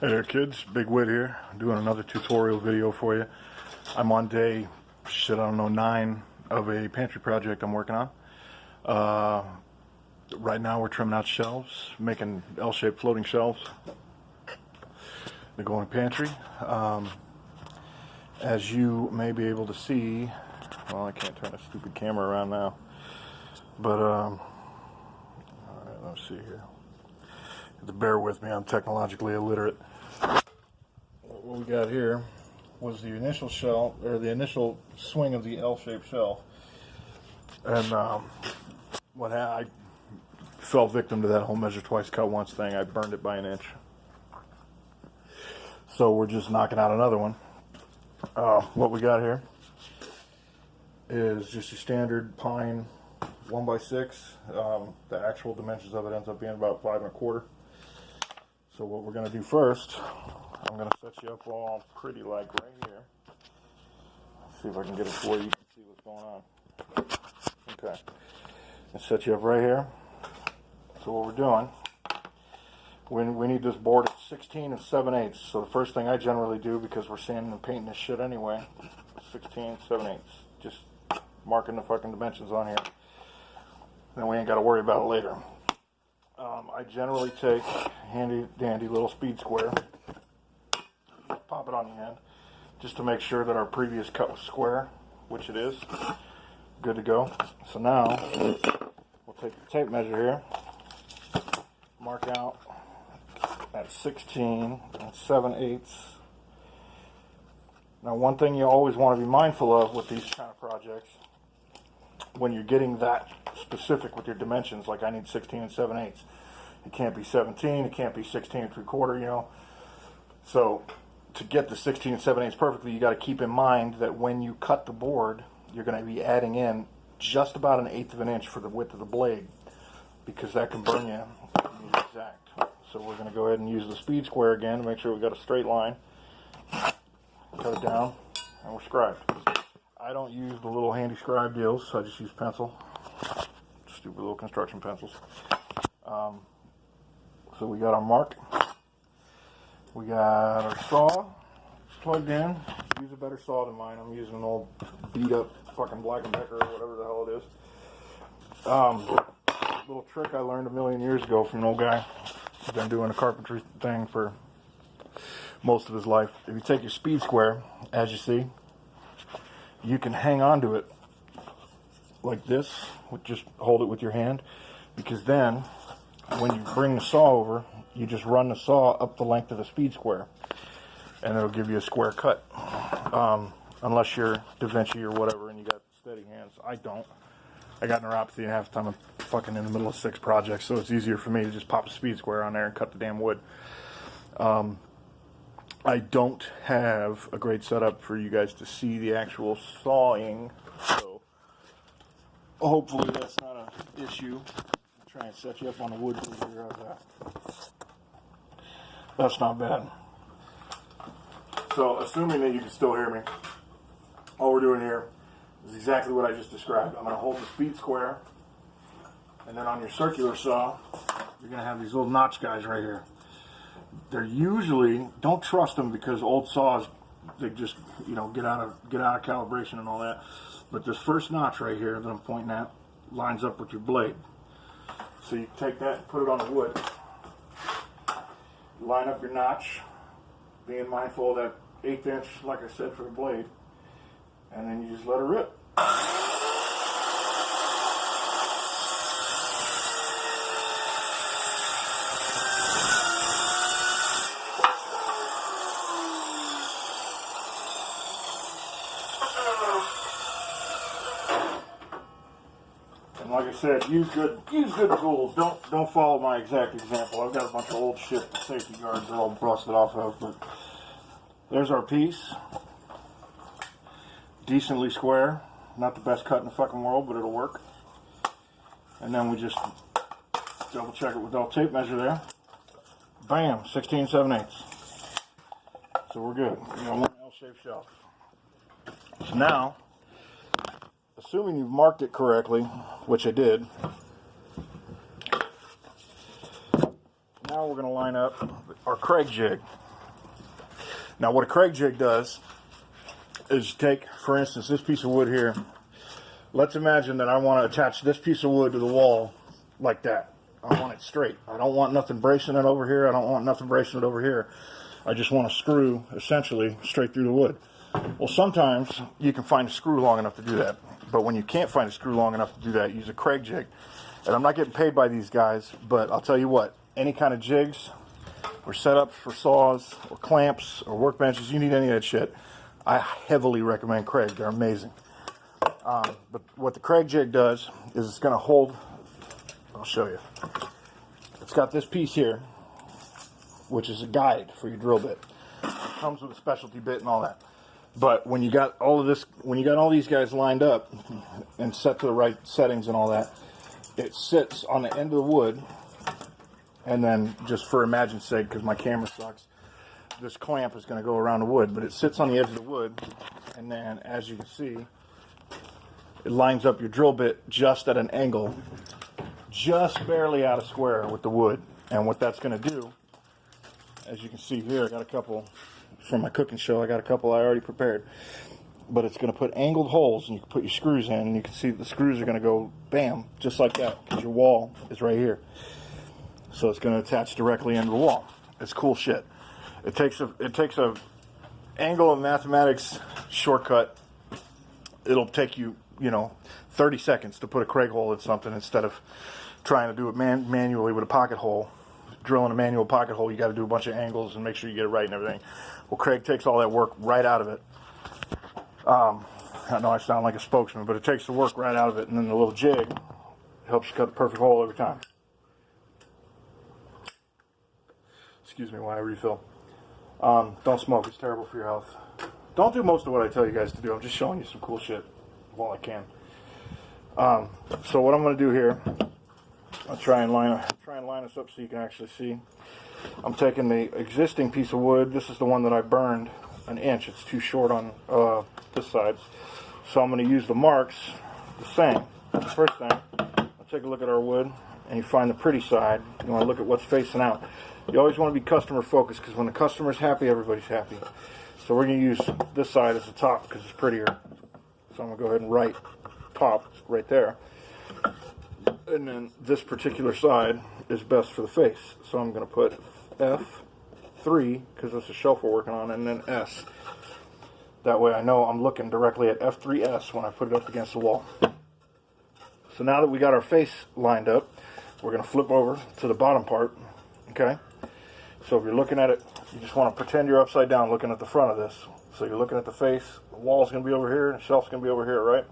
Hey there kids, Big Whit here, doing another tutorial video for you. I'm on day, I don't know, 9 of a pantry project I'm working on. Right now we're trimming out shelves, making L-shaped floating shelves. They're going pantry. As you may be able to see, well, I can't turn the stupid camera around now, but alright, let's see here. You have to bear with me, I'm technologically illiterate. What we got here was the initial shelf, or the initial swing of the L-shaped shelf, and I fell victim to that whole measure twice, cut once thing. I burned it by an inch. So we're just knocking out another one. What we got here is just your standard pine 1x6. The actual dimensions of it ends up being about 5 1/4. So what we're going to do first, I'm going to set you up all pretty like right here. Let's see if I can get it for you. You can see what's going on. Okay. Let's set you up right here. So what we're doing, we need this board at 16 7/8. So the first thing I generally do, because we're sanding and painting this shit anyway, 16 7/8. Just marking the fucking dimensions on here. Then we ain't got to worry about it later. I generally take handy dandy little speed square, pop it on the end, just to make sure that our previous cut was square, which it is. Good to go. So now we'll take the tape measure here, mark out at 16 7/8. Now, one thing you always want to be mindful of with these kind of projects, when you're getting that specific with your dimensions, like I need 16 7/8. It can't be 17, it can't be 16 3/4, you know. So to get the 16 7/8 perfectly, you got to keep in mind that when you cut the board, you're going to be adding in just about 1/8 of an inch for the width of the blade, because that can burn you exact. So we're going to go ahead and use the speed square again to make sure we've got a straight line. Cut it down, and we're scribed. I don't use the little handy scribe deals, so I just use pencil. Stupid little construction pencils. So we got our mark. We got our saw plugged in. Use a better saw than mine. I'm using an old beat up fucking Black & Decker or whatever the hell it is. Little trick I learned a million years ago from an old guy who's been doing a carpentry thing for most of his life. If you take your speed square, as you see, you can hang on to it like this, just hold it with your hand, because then when you bring the saw over, you just run the saw up the length of the speed square, and it'll give you a square cut. Unless you're Da Vinci or whatever and you got steady hands. I don't. I got neuropathy, and half the time I'm fucking in the middle of 6 projects, so it's easier for me to just pop a speed square on there and cut the damn wood. I don't have a great setup for you guys to see the actual sawing, so hopefully that's not an issue. I'll try and set you up on the wood for you. That's not bad. So, assuming that you can still hear me, all we're doing here is exactly what I just described. I'm going to hold the speed square, and then on your circular saw, you're going to have these little notch guys right here. They're usually, don't trust them, because old saws, they just, you know, get out of calibration and all that. But this first notch right here that I'm pointing at lines up with your blade. So you take that and put it on the wood. Line up your notch, being mindful of that 1/8 inch, like I said, for the blade, and then you just let it rip. And like I said, use good tools. Don't follow my exact example. I've got a bunch of old shit the safety guards are all busted off of, but there's our piece. Decently square. Not the best cut in the fucking world, but it'll work. And then we just double check it with our tape measure there. Bam, 16 7/8. So we're good. We got one L-shaped shelf. So now, assuming you've marked it correctly, which I did, now we're going to line up our Craig jig. Now what a Craig jig does is take, for instance, this piece of wood here. Let's imagine that I want to attach this piece of wood to the wall like that. I want it straight. I don't want nothing bracing it over here. I don't want nothing bracing it over here. I just want a screw, essentially, straight through the wood. Well, sometimes you can find a screw long enough to do that. But when you can't find a screw long enough to do that, use a Craig jig. And I'm not getting paid by these guys, but I'll tell you what, any kind of jigs or setups for saws or clamps or workbenches, you need any of that shit, I heavily recommend Craig. They're amazing. But what the Craig jig does is it's going to hold, I'll show you. It's got this piece here, which is a guide for your drill bit. It comes with a specialty bit and all that. But when you got all of this, when you got all these guys lined up and set to the right settings and all that, it sits on the end of the wood. And then, just for imagine's sake, because my camera sucks, this clamp is going to go around the wood. But it sits on the edge of the wood, and then, as you can see, it lines up your drill bit just at an angle, just barely out of square with the wood. And what that's going to do, as you can see here, I got a couple from my cooking show. I got a couple I already prepared. But it's going to put angled holes, and you can put your screws in, and you can see the screws are going to go bam, just like that, because your wall is right here. So it's going to attach directly into the wall. It's cool shit. It takes a angle of mathematics shortcut. It'll take you, 30 seconds to put a Craig hole in something instead of trying to do it manually with a pocket hole. Drilling a manual pocket hole, you got to do a bunch of angles and make sure you get it right and everything. Well, Craig takes all that work right out of it. I know I sound like a spokesman, but it takes the work right out of it, and then the little jig helps you cut the perfect hole every time. Excuse me while I refill. Don't smoke, it's terrible for your health. Don't do most of what I tell you guys to do. I'm just showing you some cool shit while I can. So what I'm going to do here, I'll try and line this up so you can actually see. I'm taking the existing piece of wood. This is the one that I burned an inch. It's too short on this side. So I'm going to use the marks the same. The first thing, I'll take a look at our wood, and you find the pretty side. You want to look at what's facing out. You always want to be customer focused, because when the customer's happy, everybody's happy. So we're going to use this side as the top because it's prettier. So I'm going to go ahead and write top right there. And then this particular side is best for the face. So I'm going to put F3, because that's the shelf we're working on, and then S. That way I know I'm looking directly at F3S when I put it up against the wall. So now that we got our face lined up, we're going to flip over to the bottom part. Okay? So if you're looking at it, you just want to pretend you're upside down looking at the front of this. So you're looking at the face, the wall's going to be over here, and the shelf's going to be over here, right?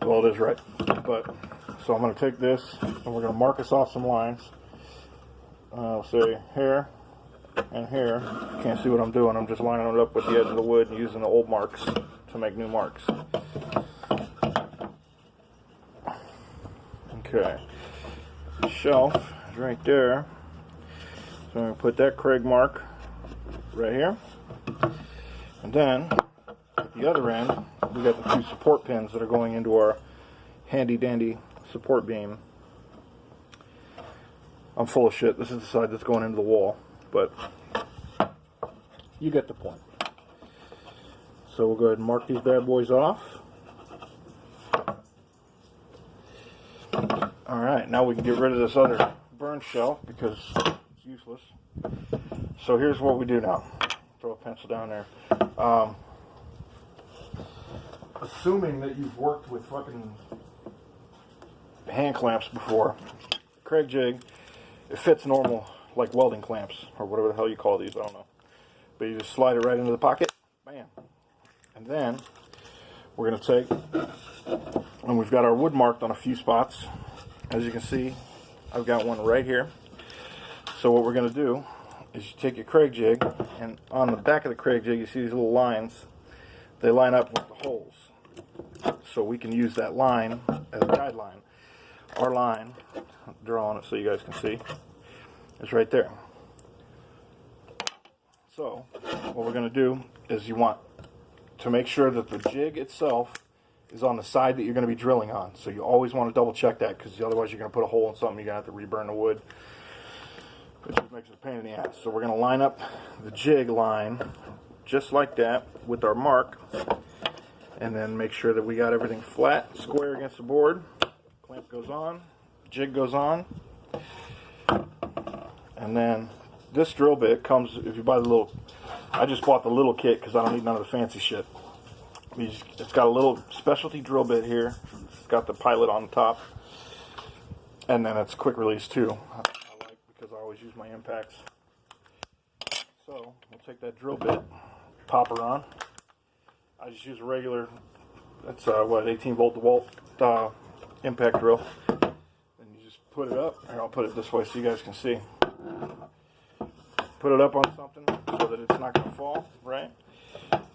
Well, it is right. But, so I'm going to take this, and we're going to mark us off some lines. I'll say here and here. You can't see what I'm doing. I'm just lining it up with the edge of the wood and using the old marks to make new marks. Okay. The shelf is right there. So I'm going to put that Craig mark right here. And then, at the other end, we got the two support pins that are going into our handy-dandy support beam. I'm full of shit. This is the side that's going into the wall. But, you get the point. So we'll go ahead and mark these bad boys off. Alright, now we can get rid of this other burn shelf because it's useless. So here's what we do now. Throw a pencil down there. Assuming that you've worked with fucking hand clamps before, Craig jig, it fits normal, like welding clamps, or whatever the hell you call these, I don't know. But you just slide it right into the pocket, bam. And then, we're going to take, and we've got our wood marked on a few spots. As you can see, I've got one right here. So what we're going to do is you take your Craig jig, and on the back of the Craig jig, you see these little lines. They line up with the holes. So we can use that line as a guideline. Our line, I'll draw on it so you guys can see, is right there. So what we're going to do is you want to make sure that the jig itself is on the side that you're going to be drilling on. So you always want to double check that, because otherwise you're going to put a hole in something, you're going to have to reburn the wood, which makes it a pain in the ass. So we're going to line up the jig line just like that with our mark, and then make sure that we got everything flat, square against the board. Clamp goes on, jig goes on, and then this drill bit comes, if you buy the little, I just bought the little kit because I don't need none of the fancy shit. It's got a little specialty drill bit here. It's got the pilot on the top, and then it's quick release too. I like, because I always use my impacts. So we'll take that drill bit, pop her on. I just use a regular, that's what, 18 volt to volt impact drill. And you just put it up. Here, I'll put it this way so you guys can see. Put it up on something so that it's not going to fall, right?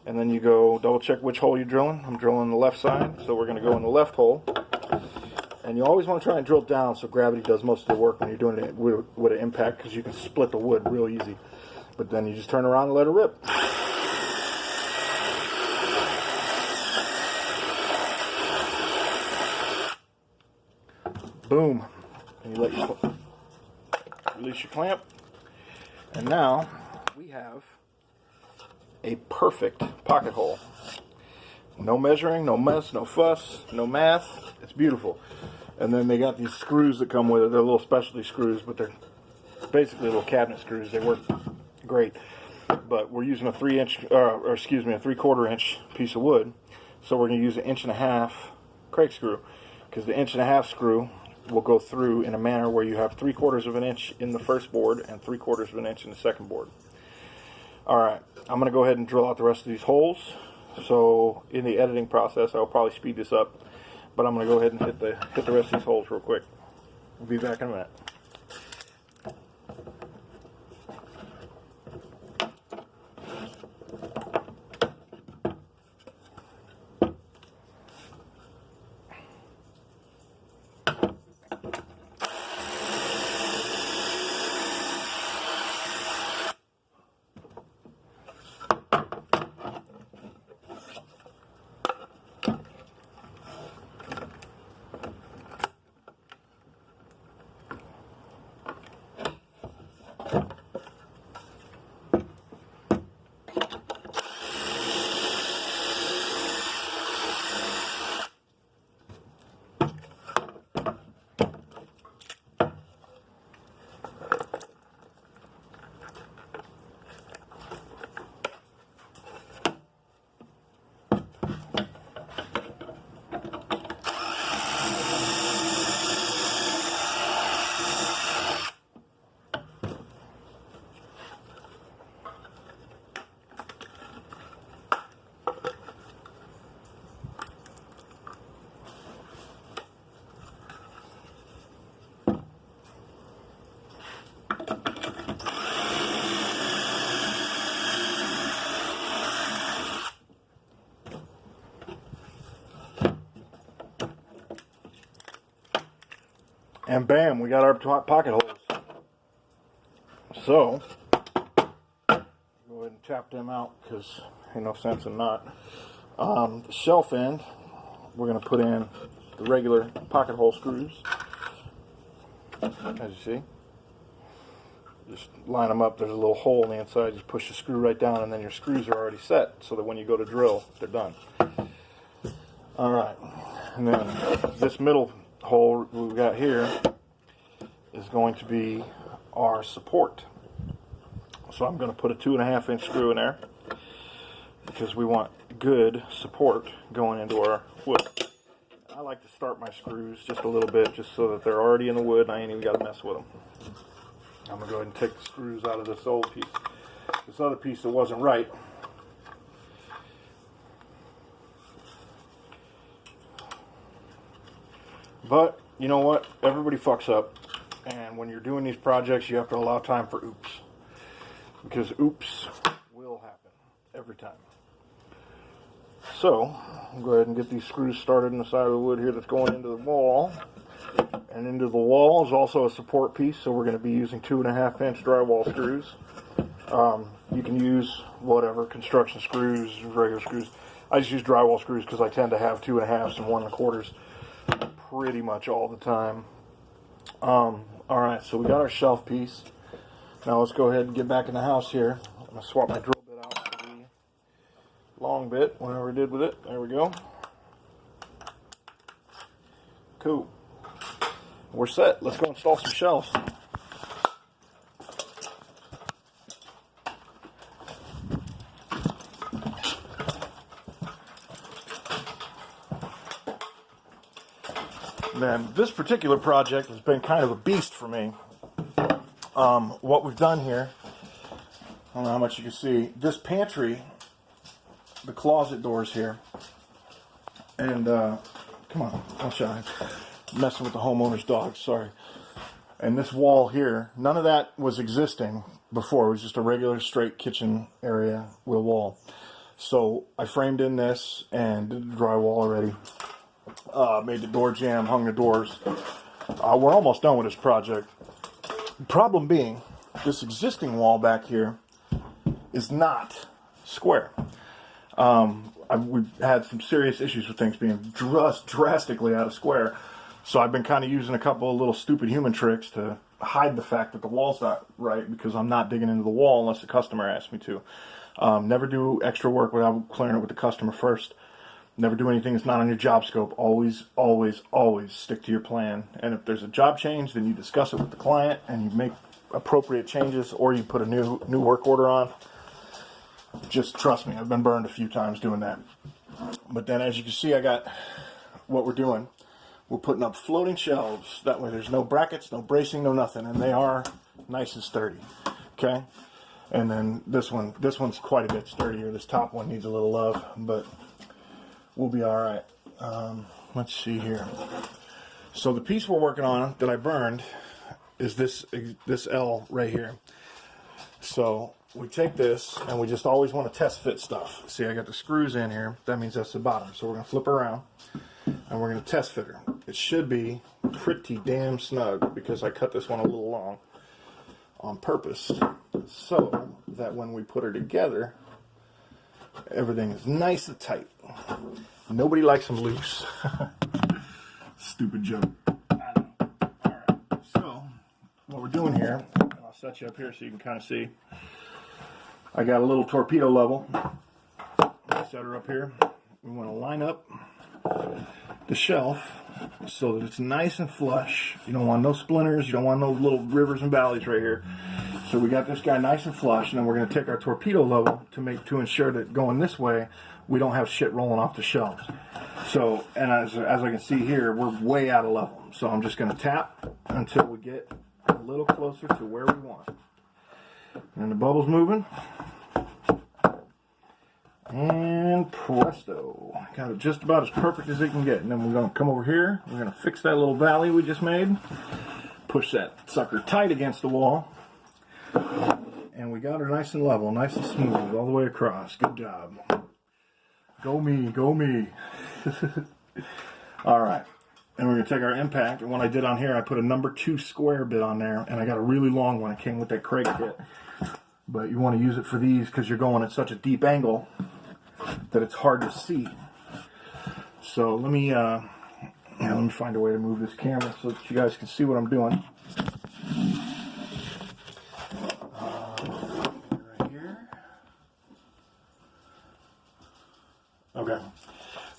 And then you go double check which hole you're drilling. I'm drilling the left side, so we're going to go in the left hole. And you always want to try and drill down so gravity does most of the work when you're doing it with an impact, because you can split the wood real easy. But then you just turn around and let it rip. Boom. And you let your release your clamp. And now we have a perfect pocket hole. No measuring, no mess, no fuss, no math. It's beautiful. And then they got these screws that come with it. They're little specialty screws, but they're basically little cabinet screws. They work great. But we're using a 3/4 inch piece of wood. So we're going to use an 1.5 inch Craig screw, because the 1.5 inch screw will go through in a manner where you have 3/4 inch in the first board and 3/4 inch in the second board. Alright, I'm going to go ahead and drill out the rest of these holes. So in the editing process, I'll probably speed this up, but I'm going to go ahead and hit the rest of these holes real quick. We'll be back in a minute. And bam, we got our pocket holes. So, go ahead and tap them out, because ain't no sense in not. The shelf end, we're going to put in the regular pocket hole screws, as you see. Just line them up. There's a little hole on the inside. Just push the screw right down, and then your screws are already set, so that when you go to drill, they're done. Alright, and then this middle hole we've got here is going to be our support. So I'm going to put a 2.5 inch screw in there, because we want good support going into our wood. I like to start my screws just a little bit, just so that they're already in the wood and I ain't even got to mess with them. I'm going to go ahead and take the screws out of this old piece. This other piece that wasn't right. But, you know what? Everybody fucks up. And when you're doing these projects, you have to allow time for oops. Because oops will happen. Every time. So, I'll go ahead and get these screws started in the side of the wood here that's going into the wall. And into the wall is also a support piece, so we're going to be using 2.5 inch drywall screws. You can use whatever, construction screws, regular screws. I just use drywall screws because I tend to have 2.5s and 1.25s pretty much all the time. Alright, so we got our shelf piece. Now let's go ahead and get back in the house here. I'm going to swap my drill bit out for the long bit, whatever I did with it. There we go. Cool. We're set. Let's go install some shelves. Then this particular project has been kind of a beast for me. What we've done here, I don't know how much you can see, this pantry, the closet doors here, and come on, don't shine. Messing with the homeowner's dog, sorry. And this wall here, none of that was existing before. It was just a regular straight kitchen area with a wall. So I framed in this and did the drywall already. Made the door jamb, hung the doors. We're almost done with this project. The problem being, this existing wall back here is not square. We've had some serious issues with things being drastically out of square. So I've been kind of using a couple of little stupid human tricks to hide the fact that the wall's not right, because I'm not digging into the wall unless the customer asks me to. Never do extra work without clearing it with the customer first. Never do anything that's not on your job scope. Always, always, always stick to your plan. And if there's a job change, then you discuss it with the client and you make appropriate changes, or you put a new work order on. Just trust me, I've been burned a few times doing that. But then, as you can see, I got what we're doing. We're putting up floating shelves. That way there's no brackets, no bracing, no nothing. And they are nice and sturdy. Okay? And then this one's quite a bit sturdier. This top one needs a little love, but we'll be all right. Let's see here. So the piece we're working on that I burned is this L right here. So we take this and we just always want to test fit stuff. See, I got the screws in here. That means that's the bottom. So we're going to flip around and we're going to test fit her. It should be pretty damn snug because I cut this one a little long on purpose so that when we put her together, everything is nice and tight. Nobody likes them loose. Stupid joke. Alright, so what we're doing here, I'll set you up here so you can kind of see. I got a little torpedo level. Set her up here. We want to line up the shelf so that it's nice and flush. You don't want no splinters. You don't want no little rivers and valleys right here. So we got this guy nice and flush, and then we're going to take our torpedo level to ensure that going this way, we don't have shit rolling off the shelves. So, and as I can see here, we're way out of level. So I'm just going to tap until we get a little closer to where we want. And the bubble's moving. And presto. Got it just about as perfect as it can get. And then we're going to come over here. We're going to fix that little valley we just made. Push that sucker tight against the wall. And we got her nice and level, nice and smooth all the way across. Good job. Go me, go me. Alright. And we're going to take our impact. And what I did on here, I put a number 2 square bit on there. And I got a really long one. It came with that Craig kit. But you want to use it for these because you're going at such a deep angle that it's hard to see. So let me find a way to move this camera so that you guys can see what I'm doing. Right here. Okay.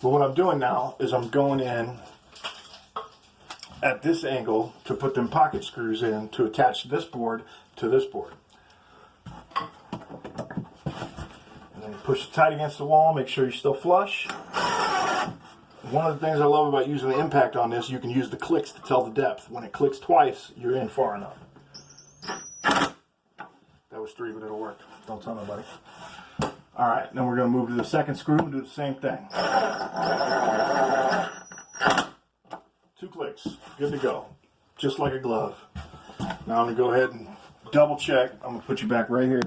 But what I'm doing now is I'm going in at this angle to put them pocket screws in to attach this board to this board. Push it tight against the wall, make sure you're still flush. One of the things I love about using the impact on this, you can use the clicks to tell the depth. When it clicks twice, you're in far enough. That was 3, but it'll work. Don't tell nobody. Alright, then we're going to move to the second screw and do the same thing. 2 clicks. Good to go. Just like a glove. Now I'm going to go ahead and double check. I'm going to put you back right here.